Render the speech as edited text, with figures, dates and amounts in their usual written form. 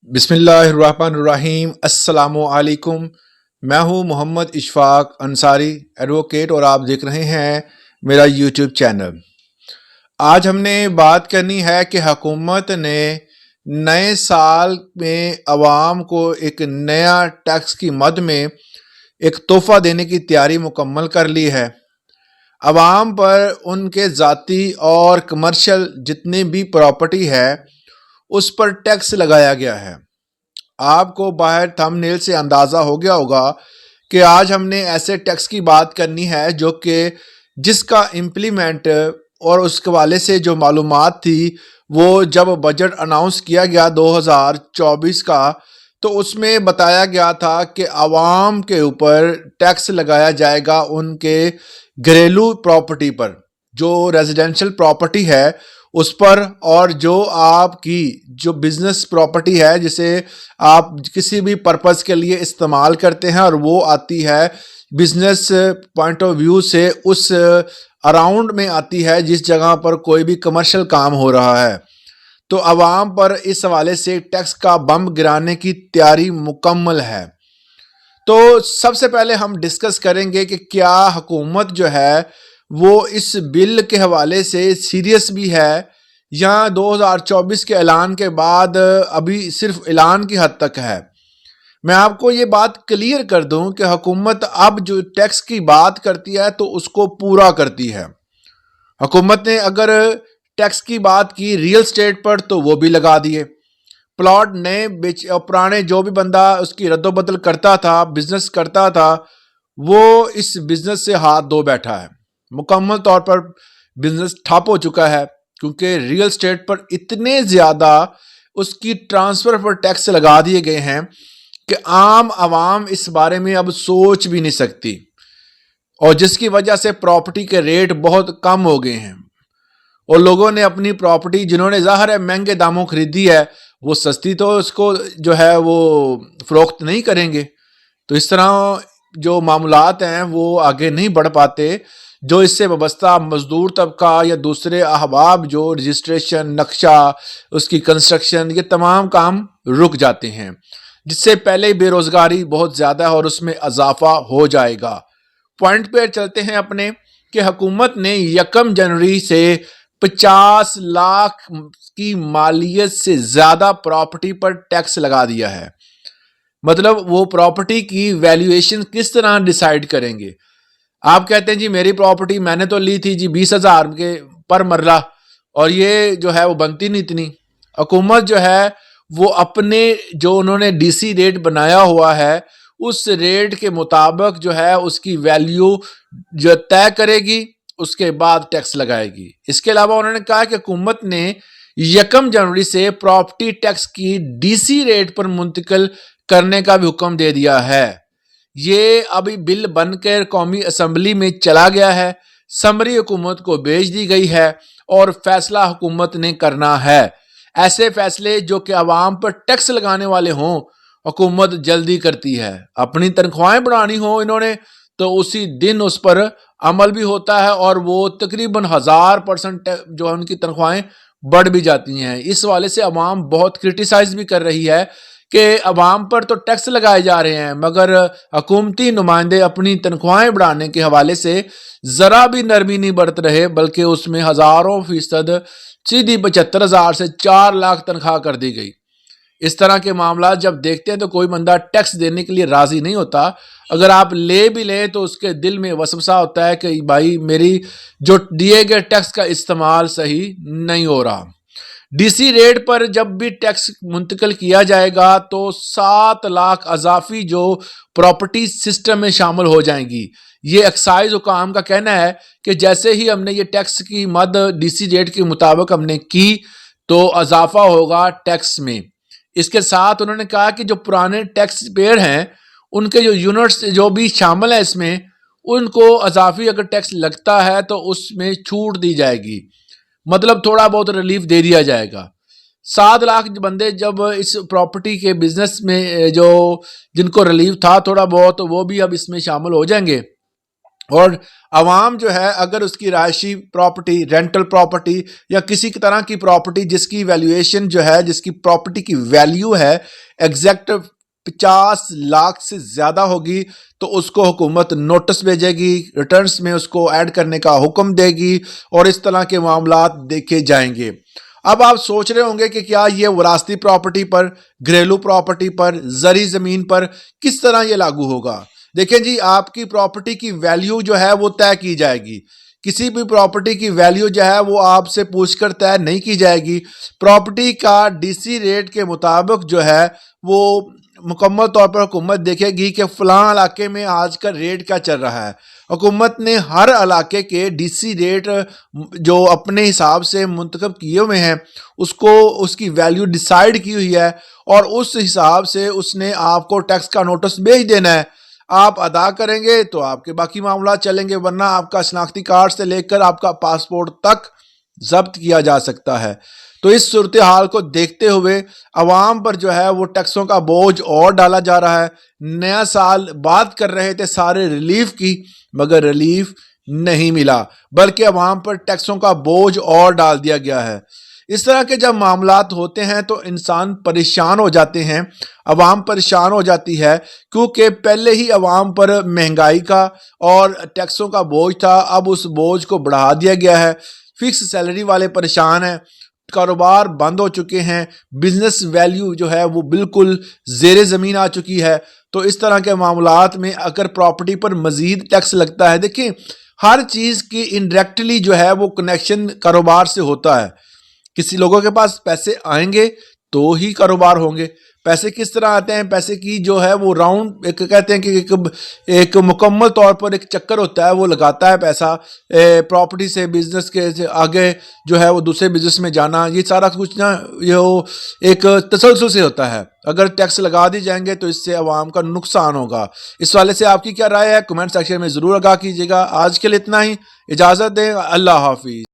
بسم اللہ الرحمن الرحیم۔ السلام علیکم۔ میں ہوں محمد اشفاق انصاری ایڈوکیٹ اور آپ دیکھ رہے ہیں میرا یوٹیوب چینل۔ آج ہم نے بات کرنی ہے کہ حکومت نے نئے سال میں عوام کو ایک نیا ٹیکس کی مد میں ایک تحفہ دینے کی تیاری مکمل کر لی ہے۔ عوام پر ان کے ذاتی اور کمرشل جتنی بھی پراپرٹی ہے اس پر ٹیکس لگایا گیا ہے۔ آپ کو باہر تھم نیل سے اندازہ ہو گیا ہوگا کہ آج ہم نے ایسے ٹیکس کی بات کرنی ہے جس کا امپلیمنٹ اور اس کے حوالے سے جو معلومات تھی وہ جب بجٹ اناؤنس کیا گیا 2024 کا تو اس میں بتایا گیا تھا کہ عوام کے اوپر ٹیکس لگایا جائے گا ان کے گھریلو پراپرٹی پر، جو ریزیڈینشل پراپرٹی ہے اس پر، اور جو آپ کی جو بزنس پراپرٹی ہے جسے آپ کسی بھی پرپز کے لیے استعمال کرتے ہیں اور وہ آتی ہے بزنس پوائنٹ آف ویو سے اس اراؤنڈ میں آتی ہے جس جگہ پر کوئی بھی کمرشل کام ہو رہا ہے، تو عوام پر اس حوالے سے ٹیکس کا بم گرانے کی تیاری مکمل ہے۔ تو سب سے پہلے ہم ڈسکس کریں گے کہ کیا حکومت جو ہے وہ اس بل کے حوالے سے سیریس بھی ہے یا 2024 کے اعلان کے بعد ابھی صرف اعلان کی حد تک ہے۔ میں آپ کو یہ بات کلیئر کر دوں کہ حکومت اب جو ٹیکس کی بات کرتی ہے تو اس کو پورا کرتی ہے۔ حکومت نے اگر ٹیکس کی بات کی ریل اسٹیٹ پر تو وہ بھی لگا دیے، پلاٹ نئے پرانے جو بھی بندہ اس کی رد و بدل کرتا تھا، بزنس کرتا تھا، وہ اس بزنس سے ہاتھ دھو بیٹھا ہے۔ مکمل طور پر بزنس ٹھپ ہو چکا ہے کیونکہ ریل اسٹیٹ پر اتنے زیادہ اس کی ٹرانسفر پر ٹیکس لگا دیے گئے ہیں کہ عام عوام اس بارے میں اب سوچ بھی نہیں سکتی، اور جس کی وجہ سے پراپرٹی کے ریٹ بہت کم ہو گئے ہیں، اور لوگوں نے اپنی پراپرٹی جنہوں نے ظاہر ہے مہنگے داموں خریدی ہے وہ سستی تو اس کو جو ہے وہ فروخت نہیں کریں گے، تو اس طرح جو معاملات ہیں وہ آگے نہیں بڑھ پاتے۔ جو اس سے وابستہ مزدور طبقہ یا دوسرے احباب جو رجسٹریشن، نقشہ، اس کی کنسٹرکشن، یہ تمام کام رک جاتے ہیں، جس سے پہلے بے روزگاری بہت زیادہ ہے اور اس میں اضافہ ہو جائے گا۔ پوائنٹ پہ چلتے ہیں اپنے کہ حکومت نے 1 جنوری سے 50 لاکھ کی مالیت سے زیادہ پراپرٹی پر ٹیکس لگا دیا ہے۔ مطلب وہ پراپرٹی کی ویلیویشن کس طرح ڈیسائیڈ کریں گے؟ آپ کہتے ہیں جی میری پراپرٹی میں نے تو لی تھی جی 20,000 کے پر مرلہ، اور یہ جو ہے وہ بنتی نہیں اتنی۔ حکومت جو ہے وہ اپنے جو انہوں نے ڈی سی ریٹ بنایا ہوا ہے اس ریٹ کے مطابق جو ہے اس کی ویلیو جو طے کرے گی، اس کے بعد ٹیکس لگائے گی۔ اس کے علاوہ انہوں نے کہا کہ حکومت نے 1 جنوری سے پراپرٹی ٹیکس کی ڈی سی ریٹ پر منتقل کرنے کا بھی حکم دے دیا ہے۔ یہ ابھی بل بن کر قومی اسمبلی میں چلا گیا ہے، سمری حکومت کو بھیج دی گئی ہے اور فیصلہ حکومت نے کرنا ہے۔ ایسے فیصلے جو کہ عوام پر ٹیکس لگانے والے ہوں حکومت جلدی کرتی ہے۔ اپنی تنخواہیں بڑھانی ہو انہوں نے تو اسی دن اس پر عمل بھی ہوتا ہے، اور وہ تقریباً 1000% جو ان کی تنخواہیں بڑھ بھی جاتی ہیں۔ اس حوالے سے عوام بہت کرٹیسائز بھی کر رہی ہے کہ عوام پر تو ٹیکس لگائے جا رہے ہیں مگر حکومتی نمائندے اپنی تنخواہیں بڑھانے کے حوالے سے ذرا بھی نرمی نہیں برت رہے، بلکہ اس میں 1000% سیدھی 75,000 سے 4 لاکھ تنخواہ کر دی گئی۔ اس طرح کے معاملات جب دیکھتے ہیں تو کوئی بندہ ٹیکس دینے کے لیے راضی نہیں ہوتا۔ اگر آپ لے بھی لیں تو اس کے دل میں وسوسہ ہوتا ہے کہ بھائی میری جو دیے گئے ٹیکس کا استعمال صحیح نہیں ہو رہا۔ ڈی سی ریٹ پر جب بھی ٹیکس منتقل کیا جائے گا تو 7 لاکھ اضافی جو پراپرٹی سسٹم میں شامل ہو جائیں گی۔ یہ ایکسائز حکام کا کہنا ہے کہ جیسے ہی ہم نے یہ ٹیکس کی مد ڈی سی ریٹ کے مطابق ہم نے کی تو اضافہ ہوگا ٹیکس میں۔ اس کے ساتھ انہوں نے کہا کہ جو پرانے ٹیکس پیئر ہیں ان کے جو یونٹس جو بھی شامل ہیں اس میں، ان کو اضافی اگر ٹیکس لگتا ہے تو اس میں چھوٹ دی جائے گی، مطلب تھوڑا بہت ریلیف دے دیا جائے گا۔ 7 لاکھ بندے جب اس پراپرٹی کے بزنس میں جو جن کو ریلیف تھا تھوڑا بہت، وہ بھی اب اس میں شامل ہو جائیں گے۔ اور عوام جو ہے اگر اس کی رہائشی پراپرٹی، رینٹل پراپرٹی یا کسی طرح کی پراپرٹی جس کی ویلیویشن جو ہے، جس کی پراپرٹی کی ویلیو ہے ایگزیکٹ 50 لاکھ سے زیادہ ہوگی، تو اس کو حکومت نوٹس بھیجے گی، ریٹرنز میں اس کو ایڈ کرنے کا حکم دے گی اور اس طرح کے معاملات دیکھے جائیں گے۔ اب آپ سوچ رہے ہوں گے کہ کیا یہ وراثتی پراپرٹی پر، گھریلو پراپرٹی پر، زرعی زمین پر کس طرح یہ لاگو ہوگا؟ دیکھیں جی، آپ کی پراپرٹی کی ویلیو جو ہے وہ طے کی جائے گی۔ کسی بھی پراپرٹی کی ویلیو جو ہے وہ آپ سے پوچھ کر طے نہیں کی جائے گی۔ پراپرٹی کا ڈی سی ریٹ کے مطابق جو ہے وہ مکمل طور پر حکومت دیکھے گی کہ فلاں علاقے میں آج کا ریٹ کیا چل رہا ہے۔ حکومت نے ہر علاقے کے ڈی سی ریٹ جو اپنے حساب سے منتخب کیے ہوئے ہیں اس کی ویلیو ڈیسائیڈ کی ہوئی ہے، اور اس حساب سے اس نے آپ کو ٹیکس کا نوٹس بھیج دینا ہے۔ آپ ادا کریں گے تو آپ کے باقی معاملات چلیں گے، ورنہ آپ کا شناختی کارڈ سے لے کر آپ کا پاسپورٹ تک ضبط کیا جا سکتا ہے۔ تو اس صورتحال کو دیکھتے ہوئے عوام پر جو ہے وہ ٹیکسوں کا بوجھ اور ڈالا جا رہا ہے۔ نیا سال بات کر رہے تھے سارے ریلیف کی، مگر ریلیف نہیں ملا، بلکہ عوام پر ٹیکسوں کا بوجھ اور ڈال دیا گیا ہے۔ اس طرح کے جب معاملات ہوتے ہیں تو انسان پریشان ہو جاتے ہیں، عوام پریشان ہو جاتی ہے، کیونکہ پہلے ہی عوام پر مہنگائی کا اور ٹیکسوں کا بوجھ تھا، اب اس بوجھ کو بڑھا دیا گیا ہے۔ فکس سیلری والے پریشان ہیں، کاروبار بند ہو چکے ہیں، بزنس ویلیو جو ہے وہ بالکل زیر زمین آ چکی ہے۔ تو اس طرح کے معاملات میں اگر پراپرٹی پر مزید ٹیکس لگتا ہے، دیکھیں ہر چیز کی انڈائریکٹلی جو ہے وہ کنیکشن کاروبار سے ہوتا ہے۔ کسی لوگوں کے پاس پیسے آئیں گے تو ہی کاروبار ہوں گے۔ پیسے کس طرح آتے ہیں؟ پیسے کی جو ہے وہ راؤنڈ کہتے ہیں کہ ایک مکمل طور پر ایک چکر ہوتا ہے، وہ لگاتا ہے پیسہ پراپرٹی سے بزنس کے آگے جو ہے وہ دوسرے بزنس میں جانا، یہ سارا کچھ نا یہ ایک تسلسل سے ہوتا ہے۔ اگر ٹیکس لگا دی جائیں گے تو اس سے عوام کا نقصان ہوگا۔ اس والے سے آپ کی کیا رائے ہے؟ کمنٹ سیکشن میں ضرور آگاہ کیجیے گا۔ آج کے لیے اتنا ہی، اجازت دیں، اللہ حافظ۔